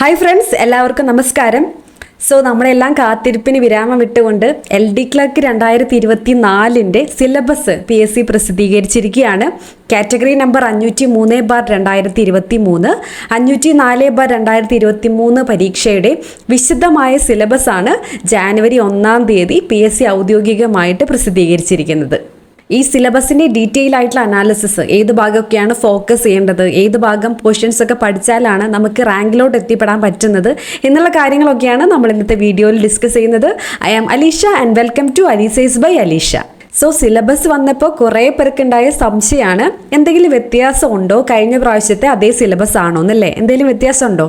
Hi friends, എല്ലാവർക്കും നമസ്കാരം. നമ്മളെല്ലാം കാത്തിരിപ്പിന് വിരാമം വിട്ടുകൊണ്ട് LD ക്ലർക്ക് 2024 സിലബസ് PSC പ്രസിദ്ധീകരിച്ചിരിക്കുകയാണ്. കാറ്റഗറി നമ്പർ 503/2023 504/2023 പരീക്ഷയുടെ വിശദമായ സിലബസാണ് ജാനുവരി 1 PSC ഔദ്യോഗികമായിട്ട് പ്രസിദ്ധീകരിച്ചിരിക്കുന്നത്. ഈ സിലബസിൻ്റെ ഡീറ്റെയിൽ ആയിട്ടുള്ള അനാലിസിസ്, ഏത് ഭാഗമൊക്കെയാണ് ഫോക്കസ് ചെയ്യേണ്ടത്, ഏത് ഭാഗം പോർഷൻസ് ഒക്കെ പഠിച്ചാലാണ് നമുക്ക് റാങ്കിലോട്ട് എത്തിപ്പെടാൻ പറ്റുന്നത് എന്നുള്ള കാര്യങ്ങളൊക്കെയാണ് നമ്മൾ ഇന്നത്തെ വീഡിയോയിൽ ഡിസ്കസ് ചെയ്യുന്നത്. I am Alisha and welcome to അലീസൈസ് ബൈ അലീഷ. സിലബസ് വന്നപ്പോൾ കുറേ പേർക്കുണ്ടായ സംശയമാണ്, എന്തെങ്കിലും വ്യത്യാസം ഉണ്ടോ, കഴിഞ്ഞ പ്രാവശ്യത്തെ അതേ സിലബസ് ആണോ എന്നല്ലേ? എന്തെങ്കിലും വ്യത്യാസം ഉണ്ടോ?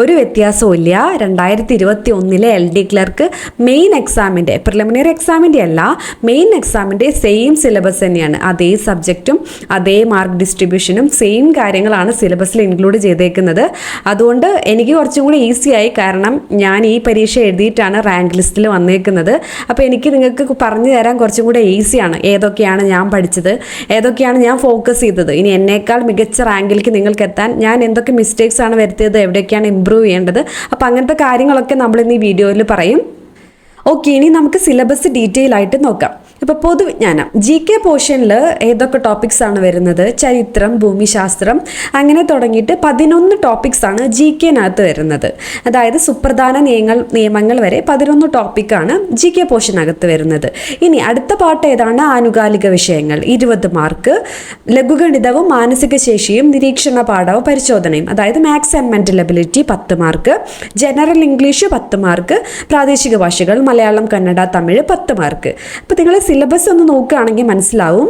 ഒരു വ്യത്യാസവും ഇല്ല. 2021 LD ക്ലർക്ക് മെയിൻ എക്സാമിൻ്റെ, പ്രിലിമിനറി എക്സാമിൻ്റെ അല്ല, മെയിൻ എക്സാമിൻ്റെ സെയിം സിലബസ് തന്നെയാണ്. അതേ സബ്ജക്റ്റും അതേ മാർക്ക് ഡിസ്ട്രിബ്യൂഷനും സെയിം കാര്യങ്ങളാണ് സിലബസിൽ ഇൻക്ലൂഡ് ചെയ്തേക്കുന്നത്. അതുകൊണ്ട് എനിക്ക് കുറച്ചും കൂടി ഈസിയായി, കാരണം ഞാൻ ഈ പരീക്ഷ എഴുതിയിട്ടാണ് റാങ്ക് ലിസ്റ്റിൽ വന്നേക്കുന്നത്. അപ്പോൾ എനിക്ക് നിങ്ങൾക്ക് പറഞ്ഞു തരാൻ കുറച്ചും കൂടെ ഈസിയാണ്. ഏതൊക്കെയാണ് ഞാൻ പഠിച്ചത്, ഏതൊക്കെയാണ് ഞാൻ ഫോക്കസ് ചെയ്തത്, ഇനി എന്നേക്കാൾ മികച്ച റാങ്കിലേക്ക് നിങ്ങൾക്ക് എത്താൻ ഞാൻ എന്തൊക്കെ മിസ്റ്റേക്സ് ആണ് വരുത്തിയത്, എവിടെയൊക്കെയാണ് ഇമ്പ്രൂവ് ചെയ്യേണ്ടത്, അപ്പോൾ അങ്ങനത്തെ കാര്യങ്ങളൊക്കെ നമ്മൾ ഇന്ന് ഈ വീഡിയോയിൽ പറയും. ഓക്കെ, ഇനി നമുക്ക് സിലബസ് ഡീറ്റെയിൽ ആയിട്ട് നോക്കാം. ഇപ്പോൾ പൊതുവിജ്ഞാനം GK പോർഷനിൽ ഏതൊക്കെ ടോപ്പിക്സ് ആണ് വരുന്നത്? ചരിത്രം, ഭൂമിശാസ്ത്രം, അങ്ങനെ തുടങ്ങിയിട്ട് 11 ടോപ്പിക്സ് ആണ് GKനകത്ത് വരുന്നത്. അതായത് സുപ്രധാന നിയമങ്ങൾ വരെ 11 ടോപ്പിക്കാണ് GK പോർഷനകത്ത് വരുന്നത്. ഇനി അടുത്ത പാർട്ട് ഏതാണ്? ആനുകാലിക വിഷയങ്ങൾ 20 മാർക്ക്, ലഘുഗണിതവും മാനസിക ശേഷിയും നിരീക്ഷണ പാഠവും പരിശോധനയും, അതായത് maths and mental ability 10 mark, general English 10 mark, പ്രാദേശിക ഭാഷകൾ മലയാളം, കന്നഡ, തമിഴ് 10 മാർക്ക്. അപ്പോൾ നിങ്ങൾ സിലബസ് ഒന്ന് നോക്കുകയാണെങ്കിൽ മനസ്സിലാവും,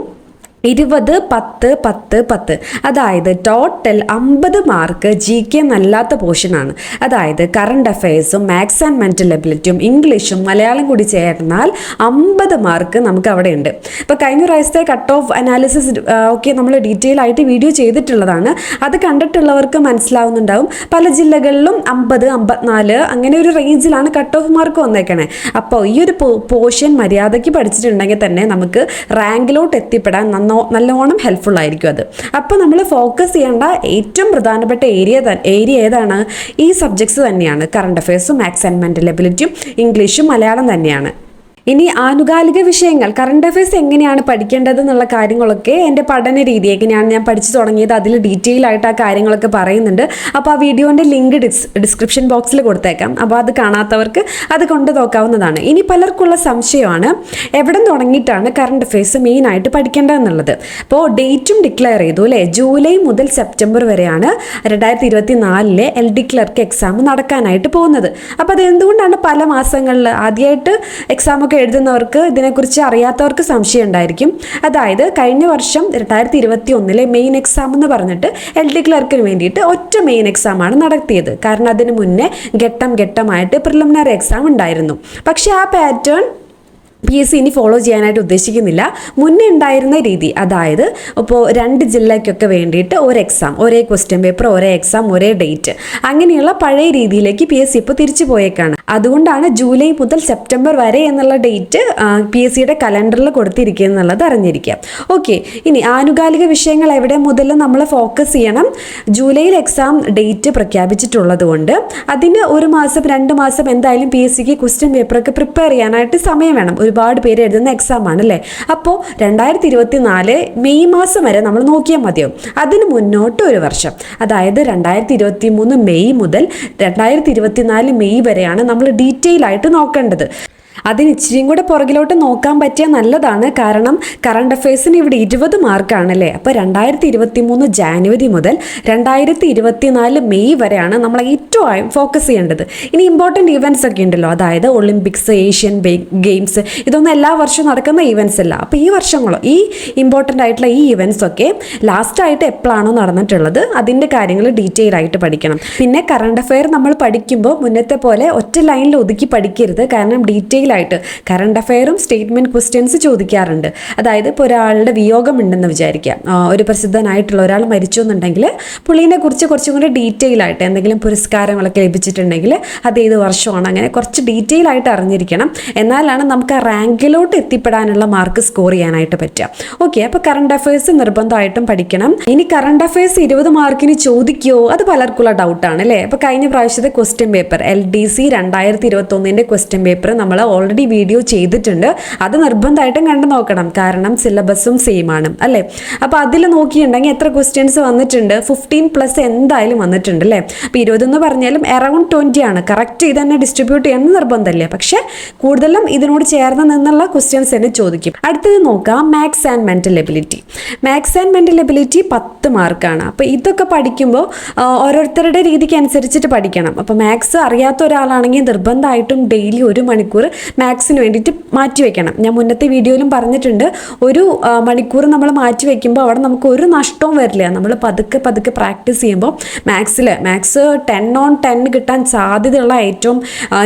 20, 10, 10, 10, അതായത് ടോട്ടൽ 50 മാർക്ക് GK എന്നല്ലാത്ത പോർഷനാണ്. അതായത് കറണ്ട് അഫയേഴ്സും മാത്സ് ആൻഡ് മെന്റൽ എബിലിറ്റിയും ഇംഗ്ലീഷും മലയാളം കൂടി ചേർന്നാൽ 50 മാർക്ക് നമുക്ക് അവിടെ ഉണ്ട്. ഇപ്പോൾ കഴിഞ്ഞ പ്രാവശ്യത്തെ കട്ട് ഓഫ് അനാലിസിസ് ഒക്കെ നമ്മൾ ഡീറ്റെയിൽ ആയിട്ട് വീഡിയോ ചെയ്തിട്ടുള്ളതാണ്. അത് കണ്ടിട്ടുള്ളവർക്ക് മനസ്സിലാവുന്നുണ്ടാവും, പല ജില്ലകളിലും 50, 54 അങ്ങനെ ഒരു റേഞ്ചിലാണ് കട്ട് ഓഫ് മാർക്ക് വന്നേക്കണേ. അപ്പോൾ ഈ ഒരു പോർഷൻ മര്യാദയ്ക്ക് പഠിച്ചിട്ടുണ്ടെങ്കിൽ തന്നെ നമുക്ക് റാങ്കിലോട്ട് എത്തിപ്പെടാൻ നല്ലോണം ഹെൽപ്ഫുൾ ആയിരിക്കും അത്. അപ്പോൾ നമ്മൾ ഫോക്കസ് ചെയ്യേണ്ട ഏറ്റവും പ്രധാനപ്പെട്ട ഏരിയ ഏതാണ്? ഈ സബ്ജക്ട്സ് തന്നെയാണ്. കറണ്ട് അഫയേഴ്സും മാത്സ് ആൻഡ് മെന്റൽ എബിലിറ്റിയും ഇംഗ്ലീഷും മലയാളം തന്നെയാണ്. ഇനി ആനുകാലിക വിഷയങ്ങൾ, കറണ്ട് അഫയേഴ്സ് എങ്ങനെയാണ് പഠിക്കേണ്ടത് എന്നുള്ള കാര്യങ്ങളൊക്കെ എൻ്റെ പഠന രീതി എങ്ങനെയാണ് ഞാൻ പഠിച്ചു തുടങ്ങിയത്, അതിൽ ഡീറ്റെയിൽ ആയിട്ട് ആ കാര്യങ്ങളൊക്കെ പറയുന്നുണ്ട്. അപ്പോൾ ആ വീഡിയോൻ്റെ ലിങ്ക് ഡിസ്ക്രിപ്ഷൻ ബോക്സിൽ കൊടുത്തേക്കാം. അപ്പോൾ അത് കാണാത്തവർക്ക് അത് കൊണ്ട് നോക്കാവുന്നതാണ്. ഇനി പലർക്കുള്ള സംശയമാണ്, എവിടെ തുടങ്ങിയിട്ടാണ് കറണ്ട് അഫയേഴ്സ് മെയിനായിട്ട് പഠിക്കേണ്ടതെന്നുള്ളത്. അപ്പോൾ ഡേറ്റും ഡിക്ലെയർ ചെയ്തു അല്ലേ? ജൂലൈ മുതൽ സെപ്റ്റംബർ വരെയാണ് 2024 LD ക്ലർക്ക് എക്സാം നടക്കാനായിട്ട് പോകുന്നത്. അപ്പോൾ അത് എന്തുകൊണ്ടാണ് പല മാസങ്ങളിൽ? ആദ്യമായിട്ട് എക്സാമൊക്കെ എഴുതുന്നവർക്ക്, ഇതിനെക്കുറിച്ച് അറിയാത്തവർക്ക് സംശയം ഉണ്ടായിരിക്കും. അതായത് കഴിഞ്ഞ വർഷം 2021 മെയിൻ എക്സാം എന്ന് പറഞ്ഞിട്ട് LD ക്ലർക്കിന് വേണ്ടിയിട്ട് ഒറ്റ മെയിൻ എക്സാമാണ് നടത്തിയത്. കാരണം അതിന് മുന്നേ ഘട്ടമായിട്ട് പ്രിലിമിനറി എക്സാം ഉണ്ടായിരുന്നു. പക്ഷേ ആ പാറ്റേൺ PSC ഇനി ഫോളോ ചെയ്യാനായിട്ട് ഉദ്ദേശിക്കുന്നില്ല. മുന്നേ ഉണ്ടായിരുന്ന രീതി, അതായത് ഇപ്പോൾ 2 ജില്ലയ്ക്കൊക്കെ വേണ്ടിയിട്ട് ഒരു എക്സാം, ഒരേ ക്വസ്റ്റ്യൻ പേപ്പർ, ഒരേ എക്സാം, ഒരേ ഡേറ്റ്, അങ്ങനെയുള്ള പഴയ രീതിയിലേക്ക് PSC ഇപ്പോൾ തിരിച്ചു പോയേക്കാണ്. അതുകൊണ്ടാണ് ജൂലൈ മുതൽ സെപ്റ്റംബർ വരെ എന്നുള്ള ഡേറ്റ് PSCയുടെ കലണ്ടറിൽ കൊടുത്തിരിക്കുക എന്നുള്ളത് അറിഞ്ഞിരിക്കുക. ഓക്കെ, ഇനി ആനുകാലിക വിഷയങ്ങൾ എവിടെ മുതൽ നമ്മൾ ഫോക്കസ് ചെയ്യണം? ജൂലൈയിൽ എക്സാം ഡേറ്റ് പ്രഖ്യാപിച്ചിട്ടുള്ളത് കൊണ്ട് അതിന് 1 മാസം 2 മാസം എന്തായാലും PSCക്ക് ക്വസ്റ്റ്യൻ പേപ്പറൊക്കെ പ്രിപ്പയർ ചെയ്യാനായിട്ട് സമയം വേണം. ഒരുപാട് പേര് എഴുതുന്ന എക്സാം ആണല്ലേ. അപ്പോൾ 2024 മെയ് മാസം വരെ നമ്മൾ നോക്കിയാൽ മതിയാവും. അതിന് മുന്നോട്ട് ഒരു വർഷം, അതായത് 2023 മെയ് മുതൽ 2024 മെയ് വരെയാണ് നമ്മൾ ഡീറ്റെയിൽ ആയിട്ട് നോക്കേണ്ടത്. അതിന് ഇച്ചിരിയും കൂടെ പുറകിലോട്ട് നോക്കാൻ പറ്റിയാൽ നല്ലതാണ്. കാരണം കറണ്ട് അഫയേഴ്സിന് ഇവിടെ 20 മാർക്കാണല്ലേ. അപ്പോൾ 2023 ജാനുവരി മുതൽ 2024 മെയ് വരെയാണ് നമ്മൾ ഏറ്റവും ഫോക്കസ് ചെയ്യേണ്ടത്. ഇനി ഇമ്പോർട്ടൻറ്റ് ഇവൻറ്റ്സ് ഒക്കെ ഉണ്ടല്ലോ, അതായത് ഒളിമ്പിക്സ്, ഏഷ്യൻ ഗെയിംസ്, ഇതൊന്നും എല്ലാ വർഷവും നടക്കുന്ന ഇവൻറ്റ്സ് അല്ല. അപ്പോൾ ഈ വർഷങ്ങളോ ഈ ഇമ്പോർട്ടൻ്റ് ആയിട്ടുള്ള ഈ ഇവൻറ്റ്സ് ഒക്കെ ലാസ്റ്റായിട്ട് എപ്പോഴാണോ നടന്നിട്ടുള്ളത് അതിൻ്റെ കാര്യങ്ങൾ ഡീറ്റെയിൽ ആയിട്ട് പഠിക്കണം. പിന്നെ കറണ്ട് അഫെയർ നമ്മൾ പഠിക്കുമ്പോൾ മുന്നത്തെ പോലെ ഒറ്റ ലൈനിൽ ഒതുക്കി പഠിക്കരുത്. കാരണം ഡീറ്റെയിൽ ഡീറ്റെയിൽ ആയിട്ട് കറണ്ട് അഫെയറും സ്റ്റേറ്റ്മെൻറ്റ് ക്വസ്റ്റ്യൻസ് ചോദിക്കാറുണ്ട്. അതായത് ഇപ്പോൾ ഒരാളുടെ വിയോഗമുണ്ടെന്ന് വിചാരിക്കാം, ഒരു പ്രസിദ്ധനായിട്ടുള്ള ഒരാൾ മരിച്ചു എന്നുണ്ടെങ്കിൽ പുള്ളീനെ കുറിച്ച് കുറച്ചും കൂടി ഡീറ്റെയിൽ ആയിട്ട് എന്തെങ്കിലും പുരസ്കാരങ്ങളൊക്കെ ലഭിച്ചിട്ടുണ്ടെങ്കിൽ അത് ഏത് വർഷമാണ്, അങ്ങനെ കുറച്ച് ഡീറ്റെയിൽ ആയിട്ട് അറിഞ്ഞിരിക്കണം. എന്നാലാണ് നമുക്ക് ആ റാങ്കിലോട്ട് എത്തിപ്പെടാനുള്ള മാർക്ക് സ്കോർ ചെയ്യാനായിട്ട് പറ്റുക. ഓക്കെ, അപ്പോൾ കറണ്ട് അഫയേഴ്സ് നിർബന്ധമായിട്ടും പഠിക്കണം. ഇനി കറണ്ട് അഫയേഴ്സ് 20 മാർക്കിന് ചോദിക്കുമോ, അത് പലർക്കുള്ള ഡൗട്ടാണ് അല്ലേ. അപ്പോൾ കഴിഞ്ഞ പ്രാവശ്യത്തെ question paper LDC 2021 question paper നമ്മൾ ഓൾറെഡി വീഡിയോ ചെയ്തിട്ടുണ്ട്. അത് നിർബന്ധമായിട്ടും കണ്ടു നോക്കണം, കാരണം സിലബസും സെയിം ആണ് അല്ലേ. അപ്പോൾ അതിൽ നോക്കിയിട്ടുണ്ടെങ്കിൽ എത്ര ക്വസ്റ്റ്യൻസ് വന്നിട്ടുണ്ട്, 15+ എന്തായാലും വന്നിട്ടുണ്ട് അല്ലേ. അപ്പോൾ 20 എന്ന് പറഞ്ഞാലും അറൗണ്ട് 20 ആണ്. കറക്റ്റ് ഇത് തന്നെ ഡിസ്ട്രിബ്യൂട്ട് ചെയ്യാൻ നിർബന്ധമില്ല, പക്ഷേ കൂടുതലും ഇതിനോട് ചേർന്ന് നിന്നുള്ള ക്വസ്റ്റ്യൻസ് തന്നെ ചോദിക്കും. അടുത്തത് നോക്കാം, maths and mental ability. Maths and mental ability 10 മാർക്കാണ്. അപ്പോൾ ഇതൊക്കെ പഠിക്കുമ്പോൾ ഓരോരുത്തരുടെ രീതിക്ക് അനുസരിച്ചിട്ട് പഠിക്കണം. അപ്പോൾ മാത്സ് അറിയാത്ത ഒരാളാണെങ്കിൽ നിർബന്ധമായിട്ടും ഡെയിലി 1 മണിക്കൂർ മാത്സിന് വേണ്ടിയിട്ട് മാറ്റി വെക്കണം. ഞാൻ മുന്നത്തെ വീഡിയോയിലും പറഞ്ഞിട്ടുണ്ട്, 1 മണിക്കൂർ നമ്മൾ മാറ്റി വെക്കുമ്പോൾ അവിടെ നമുക്ക് ഒരു നഷ്ടവും വരില്ല. നമ്മൾ പതുക്കെ പതുക്കെ പ്രാക്ടീസ് ചെയ്യുമ്പോൾ മാത്സ് 10 on 10 കിട്ടാൻ സാധ്യതയുള്ള ഏറ്റവും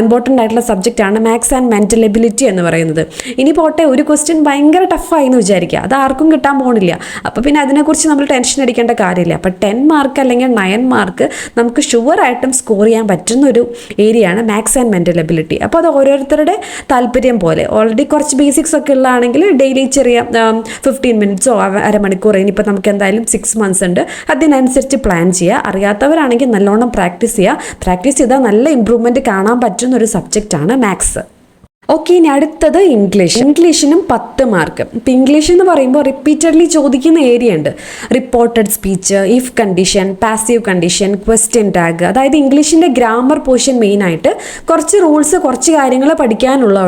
ഇമ്പോർട്ടൻ്റ് ആയിട്ടുള്ള സബ്ജക്റ്റാണ് മാത്സ് ആൻഡ് മെന്റൽ എബിലിറ്റി എന്ന് പറയുന്നത്. ഇനി പോട്ടെ, ഒരു ക്വസ്റ്റ്യൻ ഭയങ്കര ടഫായി എന്ന് വിചാരിക്കുക, അത് ആർക്കും കിട്ടാൻ പോകുന്നില്ല. അപ്പോൾ പിന്നെ അതിനെക്കുറിച്ച് നമ്മൾ ടെൻഷൻ അടിക്കേണ്ട കാര്യമില്ല. അപ്പോൾ 10 മാർക്ക് അല്ലെങ്കിൽ 9 മാർക്ക് നമുക്ക് ഷുവറായിട്ടും സ്കോർ ചെയ്യാൻ പറ്റുന്ന ഒരു ഏരിയയാണ് മാത്സ് ആൻഡ് മെന്റൽ എബിലിറ്റി. അപ്പോൾ അത് ഓരോരുത്തരുടെ താല്പര്യം പോലെ, ഓൾറെഡി കുറച്ച് ബേസിക്സ് ഒക്കെ ഉള്ളതാണെങ്കിൽ ഡെയിലി ചെറിയ 15 മിനിറ്റ്സോ അരമണിക്കൂർ, ഇനിയിപ്പോൾ നമുക്ക് എന്തായാലും 6 months ഉണ്ട്, അതിനനുസരിച്ച് പ്ലാൻ ചെയ്യുക. അറിയാത്തവരാണെങ്കിൽ നല്ലോണം പ്രാക്ടീസ് ചെയ്യുക. പ്രാക്ടീസ് ചെയ്താൽ നല്ല ഇമ്പ്രൂവ്മെൻറ്റ് കാണാൻ പറ്റുന്ന ഒരു സബ്ജക്റ്റാണ് മാത്സ്. ഓക്കെ, ഇനി അടുത്തത് ഇംഗ്ലീഷിനും 10 മാർക്ക്. ഇപ്പം ഇംഗ്ലീഷ് എന്ന് പറയുമ്പോൾ റിപ്പീറ്റഡ്ലി ചോദിക്കുന്ന ഏരിയ ഉണ്ട്. Reported speech, if condition, passive condition, question tag. അതായത് ഇംഗ്ലീഷിൻ്റെ ഗ്രാമർ പോർഷൻ മെയിനായിട്ട് കുറച്ച് റൂൾസ്, കുറച്ച് കാര്യങ്ങൾ പഠിക്കാനുള്ള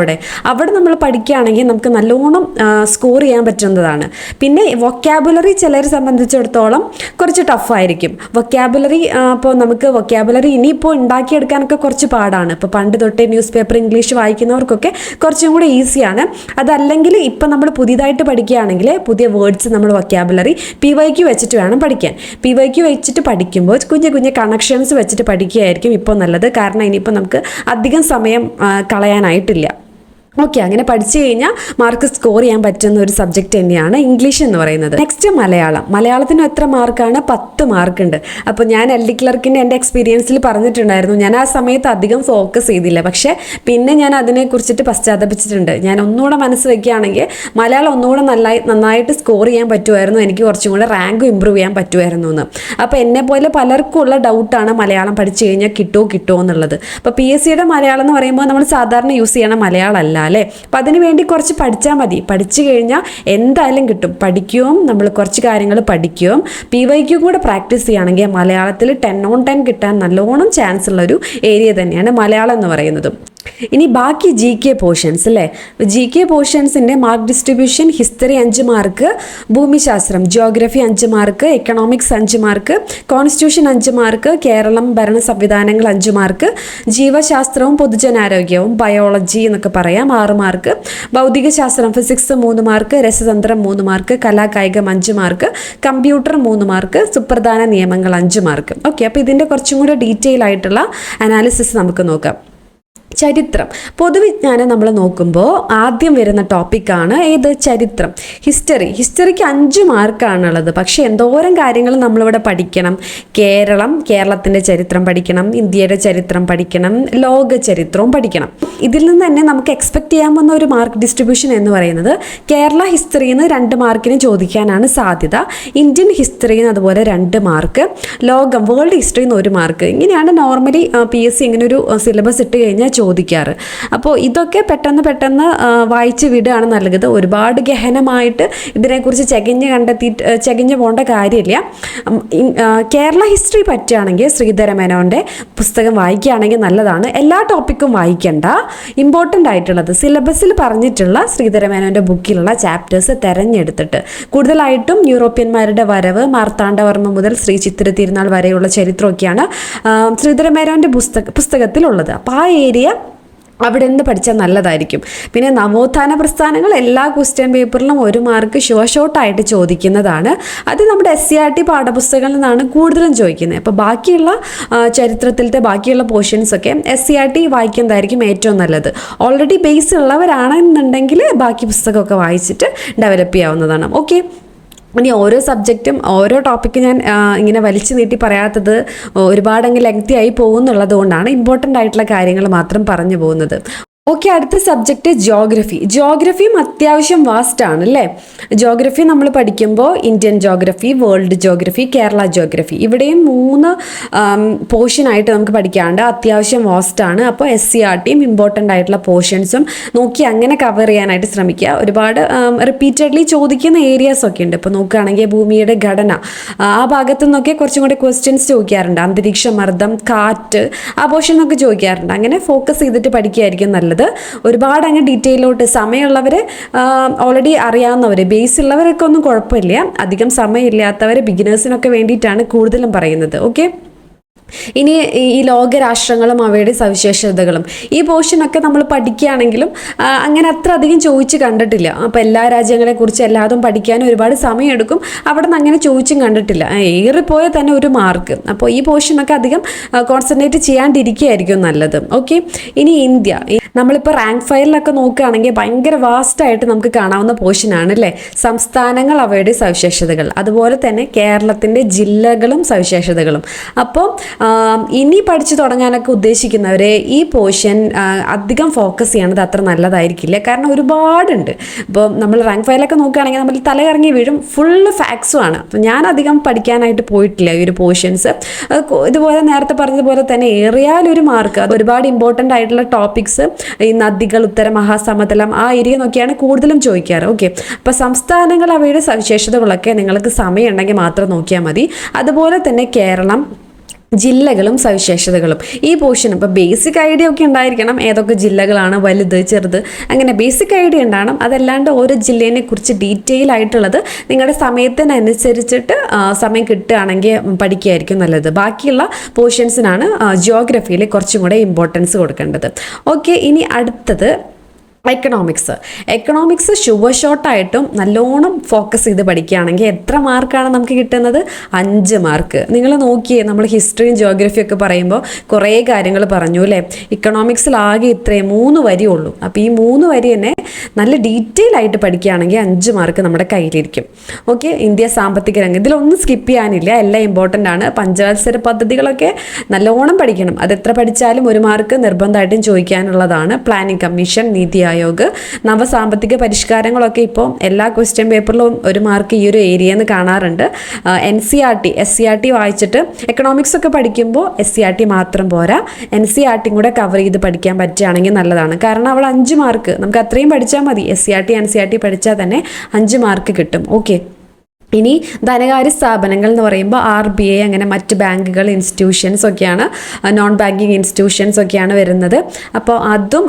അവിടെ നമ്മൾ പഠിക്കുകയാണെങ്കിൽ നമുക്ക് നല്ലോണം സ്കോർ ചെയ്യാൻ പറ്റുന്നതാണ്. പിന്നെ വൊക്കാബുലറി ചിലരെ സംബന്ധിച്ചിടത്തോളം കുറച്ച് ടഫായിരിക്കും. വൊക്കാബുലറി ഇപ്പോൾ നമുക്ക് വൊക്കാബുലറി ഇനിയിപ്പോൾ ഉണ്ടാക്കിയെടുക്കാനൊക്കെ കുറച്ച് പാടാണ്. ഇപ്പോൾ പണ്ട് തൊട്ടേ ന്യൂസ് പേപ്പർ ഇംഗ്ലീഷ് വായിക്കുന്നവർക്കൊക്കെ കുറച്ചും കൂടെ ഈസിയാണ്. അതല്ലെങ്കിൽ ഇപ്പം നമ്മൾ പുതിയതായിട്ട് പഠിക്കുകയാണെങ്കിൽ പുതിയ വേർഡ്സ് നമ്മൾ വൊക്കാബുലറി PYQ വെച്ചിട്ട് വേണം പഠിക്കാൻ. PYQ വെച്ചിട്ട് പഠിക്കുമ്പോൾ കുഞ്ഞു കണക്ഷൻസ് വെച്ചിട്ട് പഠിക്കുകയായിരിക്കും ഇപ്പോൾ നല്ലത്. കാരണം ഇനിയിപ്പോൾ നമുക്ക് അധികം സമയം കളയാനായിട്ടില്ല. ഓക്കെ, അങ്ങനെ പഠിച്ചു കഴിഞ്ഞാൽ മാർക്ക് സ്കോർ ചെയ്യാൻ പറ്റുന്ന ഒരു സബ്ജക്റ്റ് തന്നെയാണ് ഇംഗ്ലീഷ് എന്ന് പറയുന്നത്. നെക്സ്റ്റ് മലയാളത്തിന് എത്ര മാർക്കാണ്? 10 മാർക്കുണ്ട്. അപ്പോൾ ഞാൻ LD ക്ലർക്കിൻ്റെ എൻ്റെ എക്സ്പീരിയൻസിൽ പറഞ്ഞിട്ടുണ്ടായിരുന്നു, ഞാൻ ആ സമയത്ത് അധികം ഫോക്കസ് ചെയ്തില്ല. പക്ഷേ പിന്നെ ഞാൻ അതിനെക്കുറിച്ചിട്ട് പശ്ചാത്തപിച്ചിട്ടുണ്ട്. ഞാൻ ഒന്നുകൂടെ മനസ്സ് വയ്ക്കുകയാണെങ്കിൽ മലയാളം ഒന്നുകൂടെ നന്നായിട്ട് സ്കോർ ചെയ്യാൻ പറ്റുമായിരുന്നു, എനിക്ക് കുറച്ചും കൂടെ റാങ്ക് ഇമ്പ്രൂവ് ചെയ്യാൻ പറ്റുമായിരുന്നു എന്ന്. അപ്പോൾ എന്നെപ്പോലെ പലർക്കും ഉള്ള ഡൗട്ടാണ് മലയാളം പഠിച്ചു കഴിഞ്ഞാൽ കിട്ടുമോ എന്നുള്ളത്. അപ്പോൾ PSCയുടെ മലയാളം എന്ന് പറയുമ്പോൾ നമ്മൾ സാധാരണ യൂസ് ചെയ്യണ മലയാളം അല്ല അല്ലേ. അപ്പം അതിന് വേണ്ടി കുറച്ച് പഠിച്ചാൽ മതി. പഠിച്ചു കഴിഞ്ഞാൽ എന്തായാലും കിട്ടും. പഠിക്കുകയും നമ്മൾ കുറച്ച് കാര്യങ്ങൾ പഠിക്കുകയും PYQ കൂടെ പ്രാക്ടീസ് ചെയ്യുകയാണെങ്കിൽ മലയാളത്തിൽ 10 on 10 കിട്ടാൻ നല്ലോണം ചാൻസ് ഉള്ളൊരു ഏരിയ തന്നെയാണ് മലയാളം എന്ന് പറയുന്നത്. ഇനി ബാക്കി GK പോർഷൻസ് അല്ലേ. GK പോർഷൻസിൻ്റെ മാർക്ക് ഡിസ്ട്രിബ്യൂഷൻ: ഹിസ്റ്ററി 5 മാർക്ക്, ഭൂമിശാസ്ത്രം geography 5 mark, economics 5 mark, constitution 5 mark, Kerala ഭരണ സംവിധാനങ്ങൾ 5 മാർക്ക്, ജീവശാസ്ത്രവും പൊതുജനാരോഗ്യവും ബയോളജി എന്നൊക്കെ പറയാം 6 മാർക്ക്, ഭൗതികശാസ്ത്രം ഫിസിക്സ് 3 മാർക്ക്, രസതന്ത്രം 3 മാർക്ക്, കലാകായികം 5 മാർക്ക്, കമ്പ്യൂട്ടർ 3 മാർക്ക്, സുപ്രധാന നിയമങ്ങൾ 5 മാർക്ക്. ഓക്കെ, അപ്പോൾ ഇതിൻ്റെ കുറച്ചും കൂടെ ഡീറ്റെയിൽ ആയിട്ടുള്ള അനാലിസിസ് നമുക്ക് നോക്കാം. ചരിത്രം, പൊതുവിജ്ഞാനം നമ്മൾ നോക്കുമ്പോൾ ആദ്യം വരുന്ന ടോപ്പിക്കാണ് ഏത്? ചരിത്രം. ഹിസ്റ്ററിക്ക് 5 മാർക്കാണുള്ളത്. പക്ഷേ എന്തോരം കാര്യങ്ങൾ നമ്മളിവിടെ പഠിക്കണം. കേരളത്തിൻ്റെ ചരിത്രം പഠിക്കണം, ഇന്ത്യയുടെ ചരിത്രം പഠിക്കണം, ലോക ചരിത്രവും പഠിക്കണം. ഇതിൽ നിന്ന് തന്നെ നമുക്ക് എക്സ്പെക്ട് ചെയ്യാവുന്ന ഒരു മാർക്ക് ഡിസ്ട്രിബ്യൂഷൻ എന്ന് പറയുന്നത് കേരള ഹിസ്റ്ററിയിൽ നിന്ന് 2 മാർക്കിന് ചോദിക്കാനാണ് സാധ്യത. ഇന്ത്യൻ ഹിസ്റ്ററിയിൽ നിന്ന് അതുപോലെ 2 മാർക്ക്, വേൾഡ് ഹിസ്റ്ററിയിൽ നിന്ന് 1 മാർക്ക്. ഇങ്ങനെയാണ് നോർമലി PSC ഇങ്ങനെ ഒരു സിലബസ് ഇട്ട് കഴിഞ്ഞാൽ ചോദിക്കാറ്. അപ്പോൾ ഇതൊക്കെ പെട്ടെന്ന് വായിച്ച് വിടുകയാണ് നല്ലത്. ഒരുപാട് ഗഹനമായിട്ട് ഇതിനെക്കുറിച്ച് ചകിഞ്ഞ് പോകേണ്ട കാര്യമില്ല. കേരള ഹിസ്റ്ററി പറ്റുകയാണെങ്കിൽ ശ്രീധരമേനോൻ്റെ പുസ്തകം വായിക്കുകയാണെങ്കിൽ നല്ലതാണ്. എല്ലാ ടോപ്പിക്കും വായിക്കേണ്ട. ഇമ്പോർട്ടൻ്റ് ആയിട്ടുള്ളത് സിലബസിൽ പറഞ്ഞിട്ടുള്ള ശ്രീധരമേനോൻ്റെ ബുക്കിലുള്ള ചാപ്റ്റേഴ്സ് തിരഞ്ഞെടുത്തിട്ട്, കൂടുതലായിട്ടും യൂറോപ്യന്മാരുടെ വരവ്, മാർത്താണ്ഡവർമ്മ മുതൽ ശ്രീ ചിത്തിര തിരുനാൾ വരെയുള്ള ചരിത്രമൊക്കെയാണ് ശ്രീധരമേനോൻ്റെ പുസ്തകത്തിലുള്ളത്. അപ്പോൾ ആ ഏരിയ അവിടെ നിന്ന് പഠിച്ചാൽ നല്ലതായിരിക്കും. പിന്നെ നവോത്ഥാന പ്രസ്ഥാനങ്ങൾ എല്ലാ ക്വസ്റ്റ്യൻ പേപ്പറിലും 1 മാർക്ക് ഷുവർ ഷോട്ടായിട്ട് ചോദിക്കുന്നതാണ്. അത് നമ്മുടെ SCERT പാഠപുസ്തകങ്ങളിൽ നിന്നാണ് കൂടുതലും ചോദിക്കുന്നത്. അപ്പോൾ ബാക്കിയുള്ള ചരിത്രത്തിലത്തെ ബാക്കിയുള്ള പോർഷൻസൊക്കെ SCERT വായിക്കുന്നതായിരിക്കും ഏറ്റവും നല്ലത്. ഓൾറെഡി ബേസ് ഉള്ളവരാണെന്നുണ്ടെങ്കിൽ ബാക്കി പുസ്തകമൊക്കെ വായിച്ചിട്ട് ഡെവലപ്പ് ചെയ്യാവുന്നതാണ്. ഓക്കെ, ഇനി ഓരോ സബ്ജക്റ്റും ഓരോ ടോപ്പിക്ക് ഞാൻ ഇങ്ങനെ വലിച്ചു നീട്ടി പറയാത്തത് ഒരുപാടങ്ങ് ലെങ്തി ആയി പോകുന്നുള്ളത് കൊണ്ടാണ് ഇമ്പോർട്ടൻ്റ് ആയിട്ടുള്ള കാര്യങ്ങൾ മാത്രം പറഞ്ഞു പോകുന്നത്. ഓക്കെ, അടുത്ത സബ്ജക്റ്റ് ജിയോഗ്രഫിയും അത്യാവശ്യം വാസ്റ്റ് ആണ് അല്ലേ. ജിയോഗ്രഫി നമ്മൾ പഠിക്കുമ്പോൾ Indian geography, world geography, Kerala geography, ഇവിടെയും 3 പോർഷനായിട്ട് നമുക്ക് പഠിക്കാണ്ട് അത്യാവശ്യം വാസ്റ്റ് ആണ്. അപ്പോൾ SCERTയും ഇമ്പോർട്ടൻ്റ് ആയിട്ടുള്ള പോർഷൻസും നോക്കി അങ്ങനെ കവർ ചെയ്യാനായിട്ട് ശ്രമിക്കുക. ഒരുപാട് റിപ്പീറ്റഡ്ലി ചോദിക്കുന്ന ഏരിയാസ് ഒക്കെ ഉണ്ട്. ഇപ്പോൾ നോക്കുകയാണെങ്കിൽ ഭൂമിയുടെ ഘടന, ആ ഭാഗത്തു നിന്നൊക്കെ കുറച്ചും കൂടി ക്വസ്റ്റ്യൻസ് ചോദിക്കാറുണ്ട്. അന്തരീക്ഷ മർദ്ദം, കാറ്റ്, ആ പോർഷനൊക്കെ ചോദിക്കാറുണ്ട്. അങ്ങനെ ഫോക്കസ് ചെയ്തിട്ട് പഠിക്കുകയായിരിക്കും നല്ലത്. ഒരുപാട് അങ്ങ് ഡീറ്റെയിലോട്ട് സമയമുള്ളവർ, ഓൾറെഡി അറിയാവുന്നവർ, ബേസ് ഉള്ളവരൊക്കെ ഒന്നും കുഴപ്പമില്ല. അധികം സമയമില്ലാത്തവർ, ബിഗിനേഴ്സിനൊക്കെ വേണ്ടിയിട്ടാണ് കൂടുതലും പറയുന്നത്. ഓക്കെ, ഇനി ഈ ലോകരാഷ്ട്രങ്ങളും അവയുടെ സവിശേഷതകളും ഈ പോർഷനൊക്കെ നമ്മൾ പഠിക്കുകയാണെങ്കിലും അങ്ങനെ അത്ര അധികം ചോദിച്ച് കണ്ടിട്ടില്ല. അപ്പോൾ എല്ലാ രാജ്യങ്ങളെക്കുറിച്ച് എല്ലാതും പഠിക്കാനും ഒരുപാട് സമയമെടുക്കും. അവിടെ നിന്ന് അങ്ങനെ ചോദിച്ചും കണ്ടിട്ടില്ല. ഏറിപ്പോയാൽ തന്നെ 1 മാർക്ക്. അപ്പോൾ ഈ പോർഷനൊക്കെ അധികം കോൺസെൻട്രേറ്റ് ചെയ്യാണ്ടിരിക്കുകയായിരിക്കും നല്ലത്. ഓക്കെ, ഇനി ഇന്ത്യ. നമ്മളിപ്പോൾ റാങ്ക് ഫയലിലൊക്കെ നോക്കുകയാണെങ്കിൽ ഭയങ്കര വാസ്റ്റായിട്ട് നമുക്ക് കാണാവുന്ന പോർഷനാണ് അല്ലേ. സംസ്ഥാനങ്ങൾ, അവയുടെ സവിശേഷതകൾ, അതുപോലെ തന്നെ കേരളത്തിൻ്റെ ജില്ലകളും സവിശേഷതകളും. അപ്പോൾ ഇനി പഠിച്ചു തുടങ്ങാനൊക്കെ ഉദ്ദേശിക്കുന്നവരെ ഈ പോർഷൻ അധികം ഫോക്കസ് ചെയ്യണത് അത്ര നല്ലതായിരിക്കില്ല. കാരണം ഒരുപാടുണ്ട്. ഇപ്പോൾ നമ്മൾ റാങ്ക് ഫയലൊക്കെ നോക്കുകയാണെങ്കിൽ നമ്മൾ തലയിറങ്ങി വീഴും. ഫുള്ള് ഫാക്സും ആണ്. അപ്പോൾ ഞാൻ അധികം പഠിക്കാനായിട്ട് പോയിട്ടില്ല ഈ ഒരു പോർഷൻസ്. ഇതുപോലെ നേരത്തെ പറഞ്ഞതുപോലെ തന്നെ ഏറിയാൽ 1 മാർക്ക്. അത് ഒരുപാട് ഇമ്പോർട്ടൻ്റ് ആയിട്ടുള്ള ടോപ്പിക്സ്, ഈ നദികൾ, ഉത്തര മഹാസമതലം, ആ ഏരിയ നോക്കിയാണ് കൂടുതലും ചോദിക്കാറ്. ഓക്കെ, അപ്പോൾ സംസ്ഥാനങ്ങൾ, അവയുടെ സവിശേഷതകളൊക്കെ നിങ്ങൾക്ക് സമയമുണ്ടെങ്കിൽ മാത്രം നോക്കിയാൽ മതി. അതുപോലെ തന്നെ കേരളം, ജില്ലകളും സവിശേഷതകളും ഈ പോർഷൻ. ഇപ്പോൾ ബേസിക് ഐഡിയ ഒക്കെ ഉണ്ടായിരിക്കണം, ഏതൊക്കെ ജില്ലകളാണ്, വലുത് ചെറുത്, അങ്ങനെ ബേസിക് ഐഡിയ ഉണ്ടാകണം. അതല്ലാണ്ട് ഓരോ ജില്ലേനെ കുറിച്ച് ഡീറ്റെയിൽ ആയിട്ടുള്ളത് നിങ്ങളുടെ സമയത്തിനനുസരിച്ചിട്ട് സമയം കിട്ടുകയാണെങ്കിൽ പഠിക്കുകയായിരിക്കും നല്ലത്. ബാക്കിയുള്ള പോർഷൻസിനാണ് ജിയോഗ്രഫിയിൽ കുറച്ചും കൂടെ ഇമ്പോർട്ടൻസ് കൊടുക്കേണ്ടത്. ഓക്കെ, ഇനി അടുത്തത് എക്കണോമിക്സ് ഷുവർ ഷോട്ടായിട്ടും നല്ലോണം ഫോക്കസ് ചെയ്ത് പഠിക്കുകയാണെങ്കിൽ എത്ര മാർക്കാണ് നമുക്ക് കിട്ടുന്നത്? 5 മാർക്ക്. നിങ്ങൾ നോക്കിയേ, നമ്മൾ ഹിസ്റ്ററിയും ജിയോഗ്രഫിയും ഒക്കെ പറയുമ്പോൾ കുറേ കാര്യങ്ങൾ പറഞ്ഞു അല്ലേ. ഇക്കണോമിക്സിൽ ആകെ 3 വരി ഉള്ളൂ. അപ്പോൾ ഈ 3 വരി തന്നെ നല്ല ഡീറ്റെയിൽ ആയിട്ട് പഠിക്കുകയാണെങ്കിൽ 5 മാർക്ക് നമ്മുടെ കയ്യിലിരിക്കും. ഓക്കെ, ഇന്ത്യ സാമ്പത്തിക രംഗം, ഇതിലൊന്നും സ്കിപ്പ് ചെയ്യാനില്ല, എല്ലാം ഇമ്പോർട്ടൻ്റ് ആണ്. പഞ്ചവത്സര പദ്ധതികളൊക്കെ നല്ലോണം പഠിക്കണം. അത് എത്ര പഠിച്ചാലും 1 മാർക്ക് നിർബന്ധമായിട്ടും ചോദിക്കാനുള്ളതാണ്. പ്ലാനിംഗ് കമ്മീഷൻ, നീതി ആയോഗ്, നവസാമ്പത്തിക പരിഷ്കാരങ്ങളൊക്കെ ഇപ്പോൾ എല്ലാ ക്വസ്റ്റ്യൻ പേപ്പറിലും 1 മാർക്ക് ഈ ഒരു ഏരിയയിൽ നിന്ന് കാണാറുണ്ട്. SCERT വായിച്ചിട്ട് എക്കണോമിക്സ് ഒക്കെ പഠിക്കുമ്പോൾ SCERT മാത്രം പോരാ, NCERT കൂടെ കവർ ചെയ്ത് പഠിക്കാൻ പറ്റുകയാണെങ്കിൽ നല്ലതാണ്. കാരണം അവിടെ 5 മാർക്ക് നമുക്ക് അത്രയും പഠിച്ചാൽ മതി. SCERT NCERT പഠിച്ചാൽ തന്നെ 5 മാർക്ക് കിട്ടും. ഓക്കെ, ഇനി ധനകാര്യ സ്ഥാപനങ്ങൾ എന്ന് പറയുമ്പോൾ RBI, അങ്ങനെ മറ്റ് ബാങ്കുകൾ, ഇൻസ്റ്റിറ്റ്യൂഷൻസ് ഒക്കെയാണ്, നോൺ ബാങ്കിങ് ഇൻസ്റ്റിറ്റ്യൂഷൻസ് ഒക്കെയാണ് വരുന്നത്. അപ്പോൾ അതും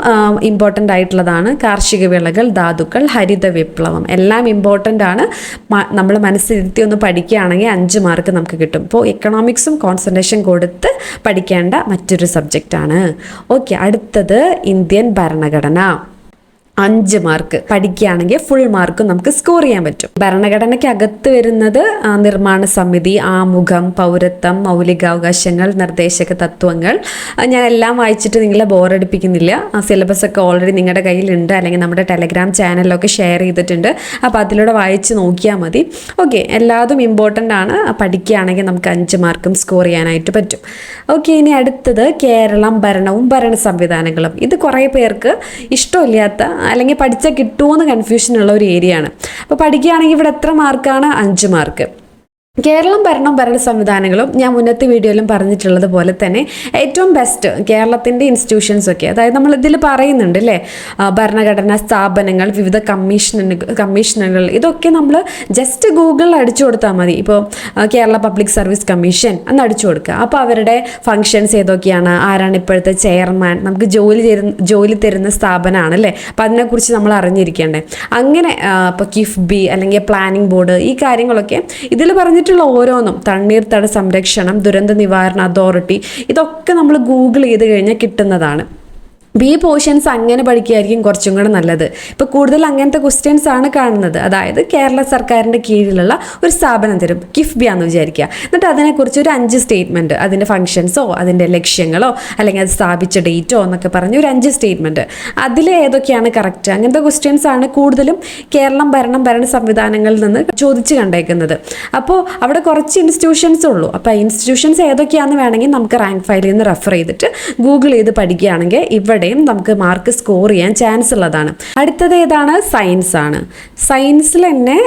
ഇമ്പോർട്ടൻ്റ് ആയിട്ടുള്ളതാണ്. കാർഷിക വിളകൾ, ധാതുക്കൾ, ഹരിത വിപ്ലവം എല്ലാം ഇമ്പോർട്ടൻ്റ് ആണ്. നമ്മൾ മനസ്സിരുത്തി ഒന്ന് പഠിക്കുകയാണെങ്കിൽ 5 മാർക്ക് നമുക്ക് കിട്ടും. അപ്പോൾ എക്കണോമിക്സും കോൺസെൻട്രേഷൻ കൊടുത്ത് പഠിക്കേണ്ട മറ്റൊരു സബ്ജക്റ്റാണ്. ഓക്കെ, അടുത്തത് ഇന്ത്യൻ ഭരണഘടന. 5 മാർക്ക് പഠിക്കുകയാണെങ്കിൽ ഫുൾ മാർക്ക് നമുക്ക് സ്കോർ ചെയ്യാൻ പറ്റും. ഭരണഘടനയ്ക്ക് അകത്ത് വരുന്നത് നിർമ്മാണ സമിതി, ആമുഖം, പൗരത്വം, മൗലികാവകാശങ്ങൾ, നിർദ്ദേശക തത്വങ്ങൾ. ഞാൻ എല്ലാം വായിച്ചിട്ട് നിങ്ങളെ ബോറടിപ്പിക്കുന്നില്ല. സിലബസ് ഒക്കെ ഓൾറെഡി നിങ്ങളുടെ കയ്യിലുണ്ട്, അല്ലെങ്കിൽ നമ്മുടെ ടെലഗ്രാം ചാനലിലൊക്കെ ഷെയർ ചെയ്തിട്ടുണ്ട്. അപ്പോൾ അതിലൂടെ വായിച്ച് നോക്കിയാൽ മതി. ഓക്കെ, എല്ലാതും ഇമ്പോർട്ടൻ്റ് ആണ്. പഠിക്കുകയാണെങ്കിൽ നമുക്ക് 5 മാർക്കും സ്കോർ ചെയ്യാനായിട്ട് പറ്റും. ഓക്കെ, ഇനി അടുത്തത് കേരളം, ഭരണവും ഭരണ സംവിധാനങ്ങളും. ഇത് കുറേ പേർക്ക് ഇഷ്ടമില്ലാത്ത, അല്ലെങ്കിൽ പഠിച്ചാൽ കിട്ടുമോ എന്ന് കൺഫ്യൂഷനുള്ള ഒരു ഏരിയ ആണ്. അപ്പോൾ പഠിക്കുകയാണെങ്കിൽ ഇവിടെ എത്ര മാർക്കാണ്? 5 മാർക്ക്. കേരളം, ഭരണ സംവിധാനങ്ങളും ഞാൻ മുന്നത്തെ വീഡിയോയിലും പറഞ്ഞിട്ടുള്ളത് പോലെ തന്നെ ഏറ്റവും ബെസ്റ്റ് കേരളത്തിൻ്റെ ഇൻസ്റ്റിറ്റ്യൂഷൻസൊക്കെ, അതായത് നമ്മൾ ഇതിൽ പറയുന്നുണ്ട് അല്ലേ, ഭരണഘടനാ സ്ഥാപനങ്ങൾ, വിവിധ കമ്മീഷനുകൾ, ഇതൊക്കെ നമ്മൾ ജസ്റ്റ് ഗൂഗിളിൽ അടിച്ചു കൊടുത്താൽ മതി. ഇപ്പോൾ കേരള പബ്ലിക് സർവീസ് കമ്മീഷൻ എന്ന് അടിച്ചു കൊടുക്കുക. അപ്പോൾ അവരുടെ ഫങ്ഷൻസ് ഏതൊക്കെയാണ്, ആരാണ് ഇപ്പോഴത്തെ ചെയർമാൻ, നമുക്ക് ജോലി തരുന്ന സ്ഥാപനമാണ് അല്ലേ. അപ്പോൾ അതിനെക്കുറിച്ച് നമ്മൾ അറിഞ്ഞിരിക്കേണ്ടേ. അങ്ങനെ ഇപ്പോൾ കിഫ്ബി അല്ലെങ്കിൽ പ്ലാനിംഗ് ബോർഡ്, ഈ കാര്യങ്ങളൊക്കെ ഇതിൽ പറഞ്ഞിട്ടുള്ള ഓരോന്നും, തണ്ണീർത്തട സംരക്ഷണം, ദുരന്ത നിവാരണ അതോറിറ്റി, ഇതൊക്കെ നമ്മൾ ഗൂഗിൾ ചെയ്ത് കഴിഞ്ഞാൽ കിട്ടുന്നതാണ്. ബി പോർഷൻസ് അങ്ങനെ പഠിക്കുകയായിരിക്കും കുറച്ചും കൂടെ നല്ലത്. ഇപ്പോൾ കൂടുതൽ അങ്ങനത്തെ ക്വസ്റ്റ്യൻസ് ആണ് കാണുന്നത്. അതായത് കേരള സർക്കാരിൻ്റെ കീഴിലുള്ള ഒരു സ്ഥാപനം തരും, കിഫ്ബി ആണെന്ന് വിചാരിക്കുക. എന്നിട്ട് അതിനെക്കുറിച്ച് ഒരു 5 സ്റ്റേറ്റ്മെൻറ്റ്, അതിൻ്റെ ഫംഗ്ഷൻസോ അതിൻ്റെ ലക്ഷ്യങ്ങളോ അല്ലെങ്കിൽ അത് സ്ഥാപിച്ച ഡേറ്റോ എന്നൊക്കെ പറഞ്ഞ് ഒരു 5 സ്റ്റേറ്റ്മെൻറ്റ്, അതിൽ ഏതൊക്കെയാണ് കറക്റ്റ്, അങ്ങനത്തെ ക്വസ്റ്റ്യൻസ് ആണ് കൂടുതലും കേരളം ഭരണ സംവിധാനങ്ങളിൽ നിന്ന് ചോദിച്ച് കണ്ടേക്കുന്നത്. അപ്പോൾ അവിടെ കുറച്ച് ഇൻസ്റ്റിറ്റ്യൂഷൻസ് ഉള്ളൂ. അപ്പോൾ ആ ഇൻസ്റ്റിറ്റ്യൂഷൻസ് ഏതൊക്കെയാണെന്ന് വേണമെങ്കിൽ നമുക്ക് റാങ്ക് ഫയലിൽ നിന്ന് റെഫർ ചെയ്തിട്ട് ഗൂഗിൾ ചെയ്ത് പഠിക്കുകയാണെങ്കിൽ ഇവിടെ നമുക്ക് മാർക്ക് സ്കോർ ചെയ്യാൻ ചാൻസ് ഉള്ളതാണ്. അടുത്തത് ഏതാണ്? സയൻസ് ആണ്. സയൻസിൽ തന്നെ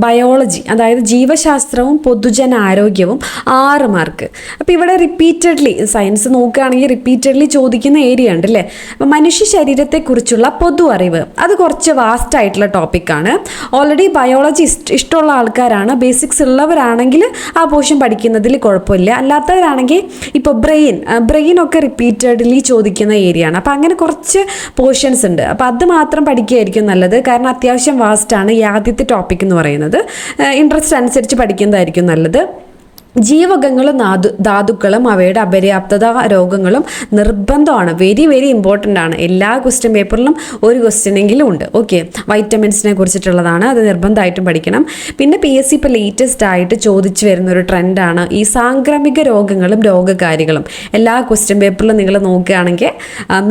ബയോളജി, അതായത് ജീവശാസ്ത്രവും പൊതുജനാരോഗ്യവും 6 മാർക്ക്. അപ്പോൾ ഇവിടെ റിപ്പീറ്റഡ്ലി സയൻസ് നോക്കുകയാണെങ്കിൽ റിപ്പീറ്റഡ്ലി ചോദിക്കുന്ന ഏരിയ ഉണ്ട് അല്ലേ. അപ്പോൾ മനുഷ്യ ശരീരത്തെക്കുറിച്ചുള്ള പൊതു അറിവ്, അത് കുറച്ച് വാസ്റ്റ് ആയിട്ടുള്ള ടോപ്പിക്കാണ്. ഓൾറെഡി ബയോളജി ഇഷ്ടമുള്ള ആൾക്കാരാണ്, ബേസിക്സ് ഉള്ളവരാണെങ്കിൽ ആ പോർഷൻ പഠിക്കുന്നതിൽ കുഴപ്പമില്ല. അല്ലാത്തവരാണെങ്കിൽ ഇപ്പോൾ ബ്രെയിൻ ഒക്കെ റിപ്പീറ്റഡ്ലി ചോദിക്കുന്ന ഏരിയ ആണ്. അപ്പോൾ അങ്ങനെ കുറച്ച് പോർഷൻസ് ഉണ്ട്. അപ്പോൾ അത് മാത്രം പഠിക്കുകയായിരിക്കും നല്ലത്. കാരണം അത്യാവശ്യം വാസ്റ്റാണ് ഈ ആദ്യത്തെ ടോപ്പിക് എന്ന് പറയുന്നത്. ഇൻട്രസ്റ്റ് അനുസരിച്ച് പഠിക്കുന്നതായിരിക്കും നല്ലത്. ജീവകങ്ങളും ധാതുക്കളും അവയുടെ അപര്യാപ്തത രോഗങ്ങളും നിർബന്ധമാണ്. വെരി ഇമ്പോർട്ടൻ്റ് ആണ്. എല്ലാ ക്വസ്റ്റ്യൻ പേപ്പറിലും ഒരു ക്വസ്റ്റ്യനെങ്കിലും ഉണ്ട്. ഓക്കെ, വൈറ്റമിൻസിനെ കുറിച്ചിട്ടുള്ളതാണ്, അത് നിർബന്ധമായിട്ടും പഠിക്കണം. പിന്നെ PSC ഇപ്പോൾ ലേറ്റസ്റ്റ് ആയിട്ട് ചോദിച്ചു വരുന്ന ഒരു ട്രെൻഡാണ് ഈ സാംക്രമിക രോഗങ്ങളും രോഗകാരികളും. എല്ലാ ക്വസ്റ്റ്യൻ പേപ്പറിലും നിങ്ങൾ നോക്കുകയാണെങ്കിൽ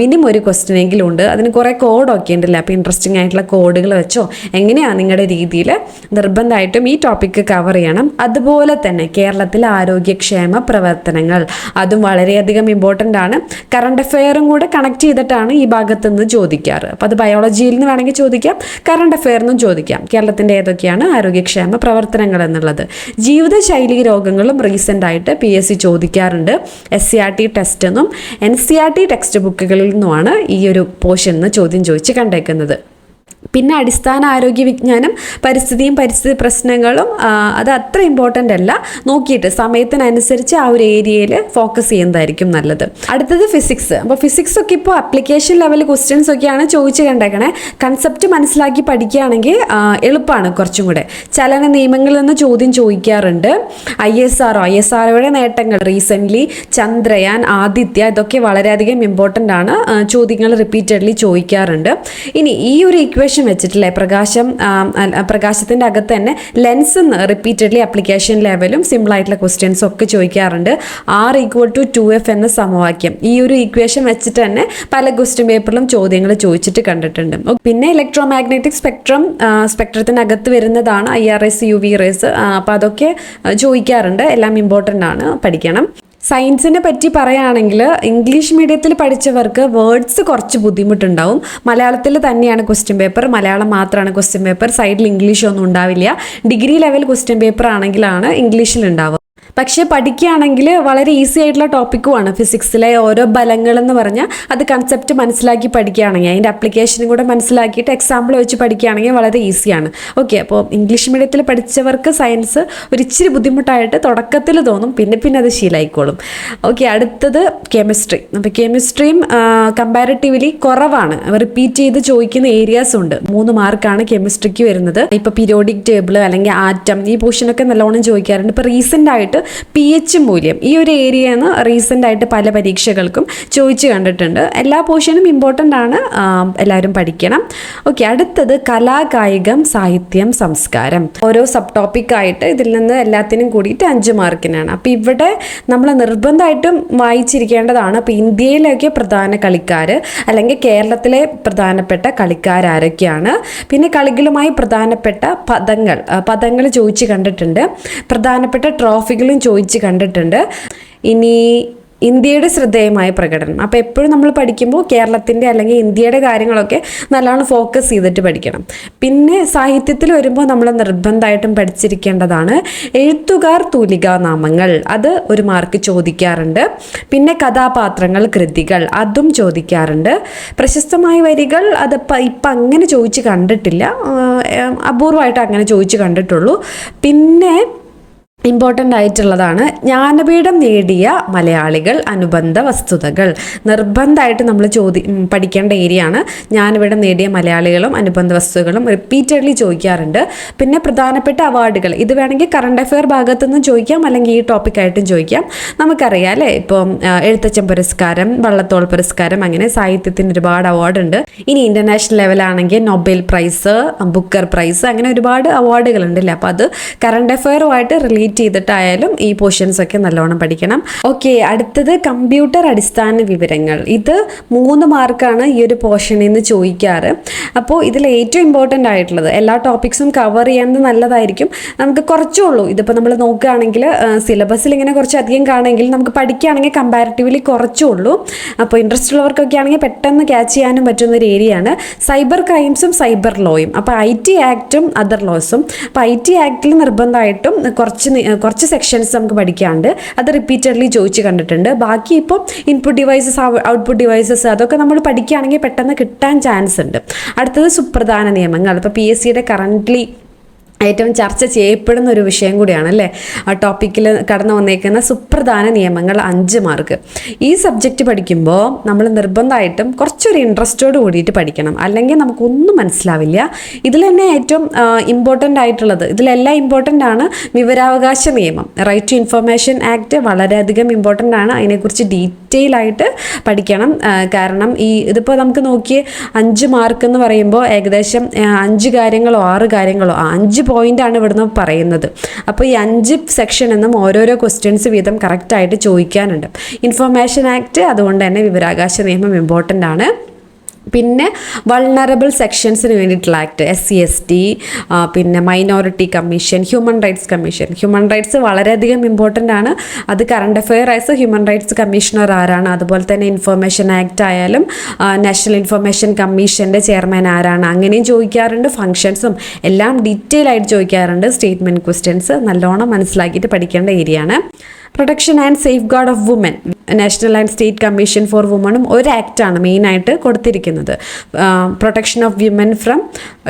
മിനിമം ഒരു ക്വസ്റ്റ്യനെങ്കിലും ഉണ്ട്. അതിന് കുറേ കോഡൊക്കെ ഉണ്ടല്ലോ. അപ്പോൾ ഇൻട്രസ്റ്റിംഗ് ആയിട്ടുള്ള കോഡുകൾ വെച്ചോ എങ്ങനെയാണ് നിങ്ങളുടെ രീതിയിൽ നിർബന്ധമായിട്ടും ഈ ടോപ്പിക്ക് കവർ ചെയ്യണം. അതുപോലെ തന്നെ കേരളത്തിൽ ആരോഗ്യക്ഷേമ പ്രവർത്തനങ്ങൾ, അതും വളരെയധികം ഇമ്പോർട്ടൻ്റ് ആണ്. കറണ്ട് അഫെയറും കൂടെ കണക്ട് ചെയ്തിട്ടാണ് ഈ ഭാഗത്ത് നിന്ന് ചോദിക്കാറ്. അപ്പോൾ അത് ബയോളജിയിൽ നിന്ന് വേണമെങ്കിൽ ചോദിക്കാം, കറണ്ട് അഫെയറിനും ചോദിക്കാം. കേരളത്തിൻ്റെ ഏതൊക്കെയാണ് ആരോഗ്യക്ഷേമ പ്രവർത്തനങ്ങൾ എന്നുള്ളത്. ജീവിതശൈലി രോഗങ്ങളും റീസെൻ്റ് ആയിട്ട് PSC ചോദിക്കാറുണ്ട്. SCRT ടെസ്റ്റ് എന്നും NCERT ടെക്സ്റ്റ് ബുക്കുകളിൽ നിന്നുമാണ് ഈ ഒരു പോർഷൻ നിന്ന് ചോദ്യം ചോദിച്ച് കണ്ടേക്കുന്നത്. പിന്നെ അടിസ്ഥാന ആരോഗ്യ വിജ്ഞാനം, പരിസ്ഥിതിയും പരിസ്ഥിതി പ്രശ്നങ്ങളും അത് അത്ര ഇമ്പോർട്ടൻ്റ് അല്ല. നോക്കിയിട്ട് സമയത്തിനനുസരിച്ച് ആ ഒരു ഏരിയയിൽ ഫോക്കസ് ചെയ്യുന്നതായിരിക്കും നല്ലത്. അടുത്തത് ഫിസിക്സ്. അപ്പോൾ ഫിസിക്സ് ഒക്കെ ഇപ്പോൾ അപ്ലിക്കേഷൻ ലെവൽ ക്വസ്റ്റ്യൻസ് ഒക്കെയാണ് ചോദിച്ച് കണ്ടേക്കണേ. കൺസെപ്റ്റ് മനസ്സിലാക്കി പഠിക്കുകയാണെങ്കിൽ എളുപ്പമാണ് കുറച്ചും കൂടെ. ചലന നിയമങ്ങളിൽ നിന്ന് ചോദ്യം ചോദിക്കാറുണ്ട്. ISROയുടെ നേട്ടങ്ങൾ, റീസെൻ്റ്ലി ചന്ദ്രയാൻ, ആദിത്യ, ഇതൊക്കെ വളരെയധികം ഇമ്പോർട്ടൻ്റ് ആണ്. ചോദ്യങ്ങൾ റിപ്പീറ്റഡ്ലി ചോദിക്കാറുണ്ട്. ഇനി ഈ ഒരു ഇക്വേഷൻ വെച്ചിട്ടില്ലേ, പ്രകാശത്തിൻ്റെ അകത്ത് തന്നെ ലെൻസ് റിപ്പീറ്റഡ്ലി അപ്ലിക്കേഷൻ ലെവലും സിമ്പിളായിട്ടുള്ള ക്വസ്റ്റ്യൻസും ഒക്കെ ചോദിക്കാറുണ്ട്. R = 2F എന്ന സമവാക്യം, ഈ ഒരു ഇക്വേഷൻ വെച്ചിട്ട് തന്നെ പല ക്വസ്റ്റ്യൻ പേപ്പറിലും ചോദ്യങ്ങൾ ചോദിച്ചിട്ട് കണ്ടിട്ടുണ്ട്. പിന്നെ ഇലക്ട്രോ മാഗ്നറ്റിക് സ്പെക്ട്രത്തിനകത്ത് വരുന്നതാണ് IRS, UV റേസ്. അപ്പോൾ അതൊക്കെ ചോദിക്കാറുണ്ട്. എല്ലാം ഇമ്പോർട്ടൻ്റ് ആണ്, പഠിക്കണം. സയൻസിനെ പറ്റി പറയുകയാണെങ്കിൽ ഇംഗ്ലീഷ് മീഡിയത്തിൽ പഠിച്ചവർക്ക് വേർഡ്സ് കുറച്ച് ബുദ്ധിമുട്ടുണ്ടാവും. മലയാളത്തിൽ തന്നെയാണ് ക്വസ്റ്റ്യൻ പേപ്പർ, മലയാളം മാത്രമാണ് ക്വസ്റ്റ്യൻ പേപ്പർ, സൈഡിൽ ഇംഗ്ലീഷൊന്നും ഉണ്ടാവില്ല. ഡിഗ്രി ലെവൽ ക്വസ്റ്റ്യൻ പേപ്പർ ആണെങ്കിലാണ് ഇംഗ്ലീഷിൽ ഉണ്ടാവുക. പക്ഷേ പഠിക്കുകയാണെങ്കിൽ വളരെ ഈസി ആയിട്ടുള്ള ടോപ്പിക്കുമാണ്. ഫിസിക്സിലെ ഓരോ ബലങ്ങളെന്ന് പറഞ്ഞാൽ അത് കൺസെപ്റ്റ് മനസ്സിലാക്കി പഠിക്കുകയാണെങ്കിൽ അതിൻ്റെ അപ്ലിക്കേഷനും കൂടെ മനസ്സിലാക്കിയിട്ട് എക്സാമ്പിൾ വെച്ച് പഠിക്കുകയാണെങ്കിൽ വളരെ ഈസിയാണ്. ഓക്കെ, അപ്പോൾ ഇംഗ്ലീഷ് മീഡിയത്തിൽ പഠിച്ചവർക്ക് സയൻസ് ഒരു ഇച്ചിരി ബുദ്ധിമുട്ടായിട്ട് തുടക്കത്തിൽ തോന്നും, പിന്നെ അത് ശീലമായിക്കോളും. ഓക്കെ, അടുത്തത് കെമിസ്ട്രി. അപ്പോൾ കെമിസ്ട്രിയും കമ്പാരിറ്റീവ്ലി കുറവാണ്, റിപ്പീറ്റ് ചെയ്ത് ചോദിക്കുന്ന ഏരിയാസ് ഉണ്ട്. 3 മാർക്കാണ് കെമിസ്ട്രിക്ക് വരുന്നത്. ഇപ്പോൾ പീരിയോഡിക് ടേബിൾ അല്ലെങ്കിൽ ആറ്റം, ഈ പോർഷനൊക്കെ നല്ലോണം ചോദിക്കാറുണ്ട്. ഇപ്പോൾ റീസെൻ്റ് ആയിട്ട് pH മൂല്യം, ഈ ഒരു ഏരിയയിൽ നിന്ന് റീസെൻ്റ് ആയിട്ട് പല പരീക്ഷകൾക്കും ചോദിച്ചു കണ്ടിട്ടുണ്ട്. എല്ലാ പോർഷനും ഇമ്പോർട്ടൻ്റ് ആണ്, എല്ലാവരും പഠിക്കണം. ഓക്കെ, അടുത്തത് കലാ, കായികം, സാഹിത്യം, സംസ്കാരം. ഓരോ സബ് ടോപ്പിക്കായിട്ട് ഇതിൽ നിന്ന് എല്ലാത്തിനും കൂടിയിട്ട് 5 മാർക്കിനാണ്. അപ്പോൾ ഇവിടെ നമ്മൾ നിർബന്ധമായിട്ടും വായിച്ചിരിക്കേണ്ടതാണ്. അപ്പോൾ ഇന്ത്യയിലൊക്കെ പ്രധാന കളിക്കാർ അല്ലെങ്കിൽ കേരളത്തിലെ പ്രധാനപ്പെട്ട കളിക്കാരൊക്കെയാണ്. പിന്നെ കളികളുമായി പ്രധാനപ്പെട്ട പദങ്ങൾ ചോദിച്ച് കണ്ടിട്ടുണ്ട്. പ്രധാനപ്പെട്ട ട്രോഫികളും ചോദിച്ച് കണ്ടിട്ടുണ്ട്. ഇനി ഇന്ത്യയുടെ ശ്രദ്ധേയമായ പ്രകടനം. അപ്പോൾ എപ്പോഴും നമ്മൾ പഠിക്കുമ്പോൾ കേരളത്തിൻ്റെ അല്ലെങ്കിൽ ഇന്ത്യയുടെ കാര്യങ്ങളൊക്കെ നല്ലോണം ഫോക്കസ് ചെയ്തിട്ട് പഠിക്കണം. പിന്നെ സാഹിത്യത്തിൽ വരുമ്പോൾ നമ്മൾ നിർബന്ധമായിട്ടും പഠിച്ചിരിക്കേണ്ടതാണ് എഴുത്തുകാർ, തൂലികാനാമങ്ങൾ, അത് 1 മാർക്ക് ചോദിക്കാറുണ്ട്. പിന്നെ കഥാപാത്രങ്ങൾ, കൃതികൾ, അതും ചോദിക്കാറുണ്ട്. പ്രശസ്തമായ വരികൾ, ഇപ്പം അങ്ങനെ ചോദിച്ച് കണ്ടിട്ടില്ല, അപൂർവമായിട്ട് അങ്ങനെ ചോദിച്ച് കണ്ടിട്ടുള്ളൂ. പിന്നെ ഇമ്പോർട്ടൻ്റ് ആയിട്ടുള്ളതാണ്. ജ്ഞാനപീഠം നേടിയ മലയാളികൾ, അനുബന്ധ വസ്തുതകൾ. നിർബന്ധമായിട്ട് നമ്മൾ പഠിക്കേണ്ട ഏരിയയാണ്. ജ്ഞാനപീഠം നേടിയ മലയാളികളും അനുബന്ധ വസ്തുതകളും റിപ്പീറ്റഡ്ലി ചോദിക്കാറുണ്ട്. പിന്നെ പ്രധാനപ്പെട്ട അവാർഡുകൾ, ഇത് വേണമെങ്കിൽ കറണ്ട് അഫെയർ ഭാഗത്തുനിന്നും ചോദിക്കാം, അല്ലെങ്കിൽ ഈ ടോപ്പിക്കായിട്ടും ചോദിക്കാം. നമുക്കറിയാം അല്ലേ, ഇപ്പം എഴുത്തച്ഛൻ പുരസ്കാരം, വള്ളത്തോൾ പുരസ്കാരം, അങ്ങനെ സാഹിത്യത്തിന് ഒരുപാട് അവാർഡ് ഉണ്ട്. ഇനി ഇൻ്റർനാഷണൽ ലെവലാണെങ്കിൽ നൊബേൽ പ്രൈസ്, ബുക്കർ പ്രൈസ്, അങ്ങനെ ഒരുപാട് അവാർഡുകൾ ഉണ്ടല്ലേ. അപ്പോൾ അത് കറണ്ട് അഫെയറുമായിട്ട് റിലേറ്റ് ചെയ്തിട്ടായാലും ഈ പോർഷൻസ് ഒക്കെ നല്ലോണം പഠിക്കണം. ഓക്കെ, അടുത്തത് കമ്പ്യൂട്ടർ അടിസ്ഥാന വിവരങ്ങൾ. ഇത് 3 മാർക്കാണ് ഈ ഒരു പോർഷനിൽ നിന്ന് ചോദിക്കാറ്. അപ്പോൾ ഇതിൽ ഏറ്റവും ഇമ്പോർട്ടൻ്റ് ആയിട്ടുള്ളത്, എല്ലാ ടോപ്പിക്സും കവർ ചെയ്യുന്നത് നല്ലതായിരിക്കും. നമുക്ക് കുറച്ചേ ഉള്ളൂ. ഇതിപ്പോൾ നമ്മൾ നോക്കുകയാണെങ്കിൽ സിലബസിൽ ഇങ്ങനെ കുറച്ചധികം കാണുമെങ്കിൽ നമുക്ക് പഠിക്കുകയാണെങ്കിൽ കമ്പാരിറ്റീവ്ലി കുറച്ചേ ഉള്ളൂ. അപ്പോൾ ഇൻട്രസ്റ്റ് ഉള്ളവർക്കൊക്കെ ആണെങ്കിൽ പെട്ടെന്ന് ക്യാച്ച് ചെയ്യാനും പറ്റുന്ന ഒരു ഏരിയയാണ് സൈബർ ക്രൈംസും സൈബർ ലോയും. അപ്പോൾ IT ആക്റ്റും അതർ ലോസും. അപ്പോൾ IT ആക്റ്റിൽ നിർബന്ധമായിട്ടും കുറച്ച് സെക്ഷൻസ് നമുക്ക് പഠിക്കാണ്ട്, അത് റിപ്പീറ്റഡ്ലി ചോദിച്ച് കണ്ടിട്ടുണ്ട്. ബാക്കി ഇപ്പോൾ ഇൻപുട്ട് ഡിവൈസസ്, ഔട്ട്പുട്ട് ഡിവൈസസ്, അതൊക്കെ നമ്മൾ പഠിക്കുകയാണെങ്കിൽ പെട്ടെന്ന് കിട്ടാൻ ചാൻസ് ഉണ്ട്. അടുത്തത് സുപ്രധാന നിയമങ്ങൾ. ഇപ്പോൾ PSCയുടെ കറൻ്റ്ലി ഏറ്റവും ചർച്ച ചെയ്യപ്പെടുന്ന ഒരു വിഷയം കൂടിയാണ് അല്ലേ, ആ ടോപ്പിക്കിൽ കടന്നു വന്നേക്കുന്ന സുപ്രധാന നിയമങ്ങൾ 5 മാർക്ക്. ഈ സബ്ജക്റ്റ് പഠിക്കുമ്പോൾ നമ്മൾ നിർബന്ധമായിട്ടും കുറച്ചൊരു ഇൻട്രസ്റ്റോട് കൂടിയിട്ട് പഠിക്കണം, അല്ലെങ്കിൽ നമുക്കൊന്നും മനസ്സിലാവില്ല. ഇതിൽ തന്നെ ഏറ്റവും ഇമ്പോർട്ടൻ്റ് ആയിട്ടുള്ളത്, ഇതിലെല്ലാം ഇമ്പോർട്ടൻ്റ് ആണ് വിവരാവകാശ നിയമം, റൈറ്റ് ടു ഇൻഫർമേഷൻ ആക്ട് വളരെയധികം ഇമ്പോർട്ടൻ്റ് ആണ്. അതിനെക്കുറിച്ച് ഡീറ്റെയിൽ ആയിട്ട് പഠിക്കണം. കാരണം ഇതിപ്പോൾ നമുക്ക് നോക്കിയേ 5 മാർക്ക് എന്ന് പറയുമ്പോൾ ഏകദേശം 5 കാര്യങ്ങളോ 6 കാര്യങ്ങളോ 5 പോയിന്റാണ് ഇവിടുന്ന് പറയുന്നത്. അപ്പോൾ ഈ 5 സെക്ഷൻ എന്നും ഓരോരോ ക്വസ്റ്റ്യൻസ് വീതം കറക്റ്റായിട്ട് ചോദിക്കാനുണ്ട്. ഇൻഫർമേഷൻ ആക്ട്, അതുകൊണ്ട് തന്നെ വിവരാവകാശ നിയമം ഇമ്പോർട്ടൻ്റ് ആണ്. പിന്നെ വൾണറബിൾ സെക്ഷൻസിന് വേണ്ടിയിട്ടുള്ള ആക്ട്, SC/ST, പിന്നെ minority commission, human rights commission. Human rights വളരെയധികം ഇമ്പോർട്ടൻ്റ് ആണ്. അത് current affair as human rights commissioner ആരാണ്, അതുപോലെ തന്നെ ഇൻഫർമേഷൻ ആക്ട് ആയാലും നാഷണൽ ഇൻഫർമേഷൻ കമ്മീഷൻ്റെ ചെയർമാൻ ആരാണ്, അങ്ങനെയും ചോദിക്കാറുണ്ട്. ഫങ്ഷൻസും എല്ലാം ഡീറ്റെയിൽ ആയിട്ട് ചോദിക്കാറുണ്ട്. സ്റ്റേറ്റ്മെൻറ്റ് ക്വസ്റ്റ്യൻസ് നല്ലോണം മനസ്സിലാക്കിയിട്ട് പഠിക്കേണ്ട ഏരിയയാണ്. Protection and safeguard of woman, national and state commission for വുമണും ഒരു ആക്റ്റാണ് മെയിനായിട്ട് കൊടുത്തിരിക്കുന്നത്. Protection of women from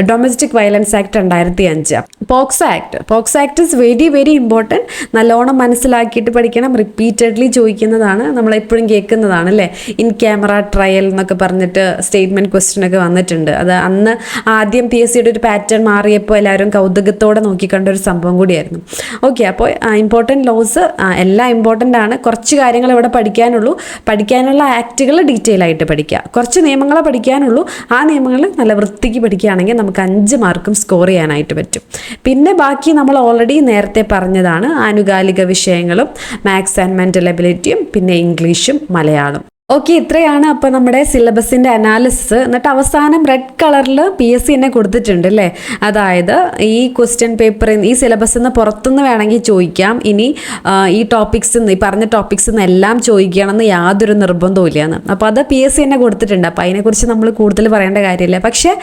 domestic violence act 2005. POCSO act is very very important. നല്ലോണം മനസ്സിലാക്കിയിട്ട് പഠിക്കണം. റിപ്പീറ്റഡ്ലി ചോദിക്കുന്നതാണ്, നമ്മളെപ്പോഴും കേൾക്കുന്നതാണ് അല്ലേ, ഇൻ ക്യാമറ ട്രയൽ എന്നൊക്കെ പറഞ്ഞിട്ട് സ്റ്റേറ്റ്മെൻറ്റ് ക്വസ്റ്റ്യൻ ഒക്കെ വന്നിട്ടുണ്ട്. അത് അന്ന് ആദ്യം PSCയുടെ ഒരു പാറ്റേൺ മാറിയപ്പോൾ എല്ലാവരും കൗതുകത്തോടെ നോക്കിക്കണ്ട ഒരു സംഭവം കൂടിയായിരുന്നു. ഓക്കെ, അപ്പോൾ ഇമ്പോർട്ടൻറ്റ് ലോസ് എല്ലാം ഇമ്പോർട്ടൻ്റ് ആണ്. കുറച്ച് കാര്യങ്ങൾ ഇവിടെ പഠിക്കാനുള്ള ആക്റ്റുകൾ ഡീറ്റെയിൽ ആയിട്ട് പഠിക്കുക. കുറച്ച് നിയമങ്ങളെ പഠിക്കാനുള്ളൂ. ആ നിയമങ്ങൾ നല്ല വൃത്തിക്ക് പഠിക്കുകയാണെങ്കിൽ നമുക്ക് 5 മാർക്കും സ്കോർ ചെയ്യാനായിട്ട് പറ്റും. പിന്നെ ബാക്കി നമ്മൾ ഓൾറെഡി നേരത്തെ പറഞ്ഞതാണ്, ആനുകാലിക വിഷയങ്ങളും മാത്സ് ആൻഡ് മെൻ്റൽ എബിലിറ്റിയും, പിന്നെ ഇംഗ്ലീഷും മലയാളം. ഓക്കെ, ഇത്രയാണ് അപ്പോൾ നമ്മുടെ സിലബസിൻ്റെ അനാലിസിസ്. എന്നിട്ട് അവസാനം റെഡ് കളറിൽ PSC തന്നെ കൊടുത്തിട്ടുണ്ട് അല്ലേ, അതായത് ഈ ക്വസ്റ്റ്യൻ പേപ്പറിൽ ഈ സിലബസിൽ നിന്ന് പുറത്തുനിന്ന് വേണമെങ്കിൽ ചോദിക്കാം. ഇനി ഈ പറഞ്ഞ ടോപ്പിക്സ് നിന്ന് എല്ലാം ചോദിക്കണമെന്ന് യാതൊരു നിർബന്ധവും ഇല്ലയെന്ന്. അപ്പോൾ അത് PSC തന്നെ കൊടുത്തിട്ടുണ്ട്. അപ്പോൾ അതിനെക്കുറിച്ച് നമ്മൾ കൂടുതൽ പറയേണ്ട കാര്യമില്ല. പക്ഷേ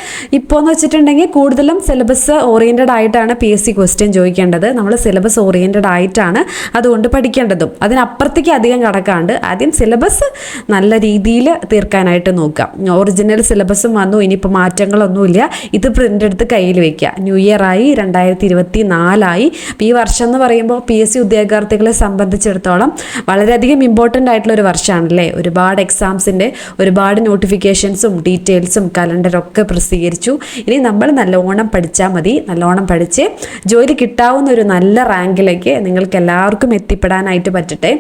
ഇപ്പോൾ എന്ന് വെച്ചിട്ടുണ്ടെങ്കിൽ കൂടുതലും സിലബസ് ഓറിയൻറ്റഡ് ആയിട്ടാണ് PSC ക്വസ്റ്റ്യൻ ചോദിക്കേണ്ടത്. നമ്മൾ സിലബസ് ഓറിയൻറ്റഡ് ആയിട്ടാണ് അതുകൊണ്ട് പഠിക്കേണ്ടതും. അതിനപ്പുറത്തേക്ക് അധികം കടക്കാണ്ട് ആദ്യം സിലബസ് നല്ല രീതിയിൽ തീർക്കാനായിട്ട് നോക്കാം. ഒറിജിനൽ സിലബസും വന്നു, ഇനിയിപ്പോൾ മാറ്റങ്ങളൊന്നുമില്ല. ഇത് പ്രിൻ്റ് എടുത്ത് കയ്യിൽ വയ്ക്കുക. ന്യൂ ഇയർ ആയി, 2024 അപ്പോൾ ഈ വർഷം എന്ന് പറയുമ്പോൾ PSC ഉദ്യോഗാർത്ഥികളെ സംബന്ധിച്ചിടത്തോളം വളരെയധികം ഇമ്പോർട്ടൻ്റ് ആയിട്ടുള്ളൊരു വർഷമാണല്ലേ. ഒരുപാട് എക്സാംസിൻ്റെ ഒരുപാട് നോട്ടിഫിക്കേഷൻസും ഡീറ്റെയിൽസും കലണ്ടറൊക്കെ പ്രസിദ്ധീകരിച്ചു. ഇനി നമ്മൾ നല്ലോണം പഠിച്ചാൽ മതി. നല്ലോണം പഠിച്ച് ജോലി കിട്ടാവുന്ന ഒരു നല്ല റാങ്കിലേക്ക് നിങ്ങൾക്ക് എല്ലാവർക്കും എത്തിപ്പെടാനായിട്ട് പറ്റട്ടെ.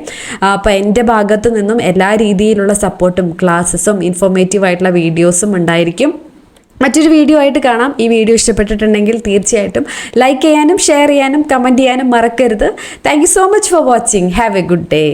അപ്പോൾ എൻ്റെ ഭാഗത്തു നിന്നും എല്ലാ രീതിയിലുള്ള സപ്പോർട്ടും ക്ലാസ്സസും ഇൻഫോർമേറ്റീവ് ആയിട്ടുള്ള വീഡിയോസും ഉണ്ടായിരിക്കും. മറ്റൊരു വീഡിയോ ആയിട്ട് കാണാം. ഈ വീഡിയോ ഇഷ്ടപ്പെട്ടിട്ടുണ്ടെങ്കിൽ തീർച്ചയായിട്ടും ലൈക്ക് ചെയ്യാനും ഷെയർ ചെയ്യാനും കമൻറ്റ് ചെയ്യാനും മറക്കരുത്. Thank you so much for watching. Have A good day.